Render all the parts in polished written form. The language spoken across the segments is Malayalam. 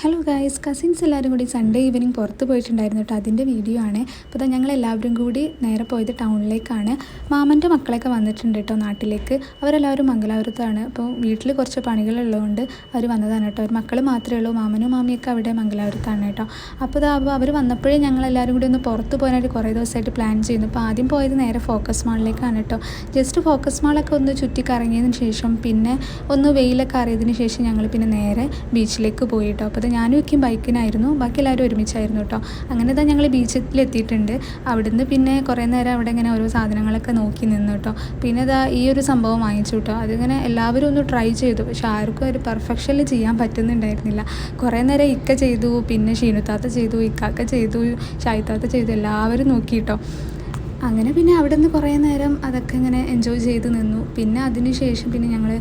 ഹലോ ഗായ്സ്, കസിൻസ് എല്ലാവരും കൂടി സൺഡേ ഈവനിങ് പുറത്ത് പോയിട്ടുണ്ടായിരുന്നു കേട്ടോ. അതിൻ്റെ വീഡിയോ ആണ്. അപ്പോൾ ഞങ്ങളെല്ലാവരും കൂടി നേരെ പോയത് ടൗണിലേക്കാണ്. മാമൻ്റെ മക്കളൊക്കെ വന്നിട്ടുണ്ട് കേട്ടോ നാട്ടിലേക്ക്. അവരെല്ലാവരും മംഗലാപുരത്താണ്. അപ്പോൾ വീട്ടിൽ കുറച്ച് പണികളുള്ളതുകൊണ്ട് അവർ വന്നതാണ് കേട്ടോ. ഒരു മക്കൾ മാത്രമേ ഉള്ളൂ. മാമനും മാമിയൊക്കെ അവിടെ മംഗലാപുരത്താണ് കേട്ടോ. അപ്പോൾ അവർ വന്നപ്പോഴേ ഞങ്ങളെല്ലാവരും കൂടി ഒന്ന് പുറത്ത് പോകാനായിട്ട് കുറേ ദിവസമായിട്ട് പ്ലാൻ ചെയ്യുന്നു. അപ്പോൾ ആദ്യം പോയത് നേരെ ഫോക്കസ് മാളിലേക്കാണ് കേട്ടോ. ജസ്റ്റ് ഫോക്കസ് മാളൊക്കെ ഒന്ന് ചുറ്റി കറങ്ങിയതിന് ശേഷം പിന്നെ ഒന്ന് വെയിലൊക്കെ അറിയതിന് ശേഷം ഞങ്ങൾ പിന്നെ നേരെ ബീച്ചിലേക്ക് പോയി കേട്ടോ. അപ്പോൾ ഞാനും ഒക്കെ ബൈക്കിനായിരുന്നു, ബാക്കി എല്ലാവരും ഒരുമിച്ചായിരുന്നു കേട്ടോ. അങ്ങനെ തന്നെ ഞങ്ങൾ ബീച്ചിലെത്തിയിട്ടുണ്ട്. അവിടുന്ന് പിന്നെ കുറേ നേരം അവിടെ ഇങ്ങനെ ഓരോ സാധനങ്ങളൊക്കെ നോക്കി നിന്നു കേട്ടോ. പിന്നെ ഈ ഒരു സംഭവം വാങ്ങിച്ചു കേട്ടോ. അതിങ്ങനെ എല്ലാവരും ഒന്ന് ട്രൈ ചെയ്തു, പക്ഷെ ആർക്കും ഒരു പെർഫെക്ഷനിൽ ചെയ്യാൻ പറ്റുന്നുണ്ടായിരുന്നില്ല. കുറേ നേരം ഇക്ക ചെയ്തു, പിന്നെ ഷീനുത്താത്ത ചെയ്തു, ഇക്കാക്ക ചെയ്തു, ഷായിത്താത്ത ചെയ്തു, എല്ലാവരും നോക്കി കേട്ടോ. അങ്ങനെ പിന്നെ അവിടെ നിന്ന് കുറേ നേരം അതൊക്കെ ഇങ്ങനെ എൻജോയ് ചെയ്ത് നിന്നു. പിന്നെ അതിന് ശേഷം പിന്നെ ഞങ്ങൾ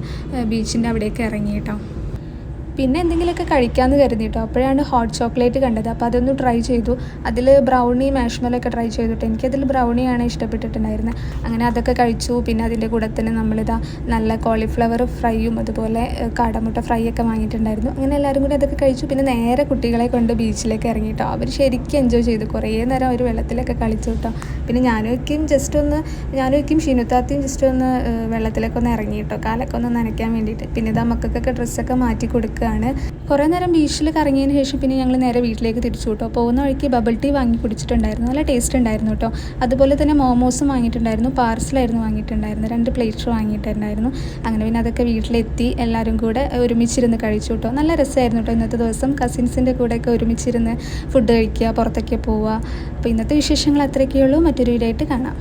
ബീച്ചിൻ്റെ അവിടേക്ക് ഇറങ്ങി കേട്ടോ. പിന്നെ എന്തെങ്കിലുമൊക്കെ കഴിക്കാമെന്ന് കരുതി കേട്ടോ. അപ്പോഴാണ് ഹോട്ട് ചോക്ലേറ്റ് കണ്ടത്. അപ്പോൾ അതൊന്ന് ട്രൈ ചെയ്തു. അതിൽ ബ്രൗണി മാഷ്മെല്ലൊക്കെ ട്രൈ ചെയ്തിട്ട് എനിക്കതിൽ ബ്രൗണിയാണ് ഇഷ്ടപ്പെട്ടിട്ടുണ്ടായിരുന്നത്. അങ്ങനെ അതൊക്കെ കഴിച്ചു. പിന്നെ അതിൻ്റെ കൂടെ തന്നെ നമ്മളിതാ നല്ല കോളിഫ്ലവർ ഫ്രൈയും അതുപോലെ കാടമുട്ട ഫ്രൈ ഒക്കെ വാങ്ങിയിട്ടുണ്ടായിരുന്നു. അങ്ങനെ എല്ലാവരും കൂടി അതൊക്കെ കഴിച്ചു. പിന്നെ നേരെ കുട്ടികളെ കൊണ്ട് ബീച്ചിലേക്ക് ഇറങ്ങി കേട്ടോ. അവർ ശരിക്കും എൻജോയ് ചെയ്തു. കുറേ നേരം അവർ വെള്ളത്തിലൊക്കെ കളിച്ചു കേട്ടോ. പിന്നെ ഞാനും ഷീനുത്താത്തയും ജസ്റ്റ് ഒന്ന് വെള്ളത്തിലൊക്കെ ഒന്ന് ഇറങ്ങി കേട്ടോ, കാലൊക്കെ ഒന്ന് നനയ്ക്കാൻ വേണ്ടിയിട്ട്. പിന്നെ ഇതാ മക്കൾക്കൊക്കെ ഡ്രസ്സൊക്കെ മാറ്റി കൊടുക്കുക. കുറേ നേരം ബീച്ചിൽ കറങ്ങിയതിന് ശേഷം പിന്നെ ഞങ്ങൾ നേരെ വീട്ടിലേക്ക് തിരിച്ചു കേട്ടോ. പോകുന്ന വഴിക്ക് ബബിൾ ടീ വാങ്ങി കുടിച്ചിട്ടുണ്ടായിരുന്നു. നല്ല ടേസ്റ്റ് ഉണ്ടായിരുന്നു കേട്ടോ. അതുപോലെ തന്നെ മോമോസും വാങ്ങിയിട്ടുണ്ടായിരുന്നു. പാർസലായിരുന്നു വാങ്ങിയിട്ടുണ്ടായിരുന്നു. 2 പ്ലേറ്റ്സ് വാങ്ങിയിട്ടുണ്ടായിരുന്നു. അങ്ങനെ പിന്നെ അതൊക്കെ വീട്ടിലെത്തി എല്ലാവരും കൂടെ ഒരുമിച്ചിരുന്ന് കഴിച്ചു കേട്ടോ. നല്ല രസമായിരുന്നു കേട്ടോ. ഇന്നത്തെ ദിവസം കസിൻസിൻ്റെ കൂടെയൊക്കെ ഒരുമിച്ചിരുന്ന് ഫുഡ് കഴിക്കുക, പുറത്തൊക്കെ പോവുക. അപ്പോൾ ഇന്നത്തെ വിശേഷങ്ങൾ അത്രയൊക്കെയുള്ളൂ. മറ്റൊരു വീഡിയോ ആയിട്ട് കാണാം.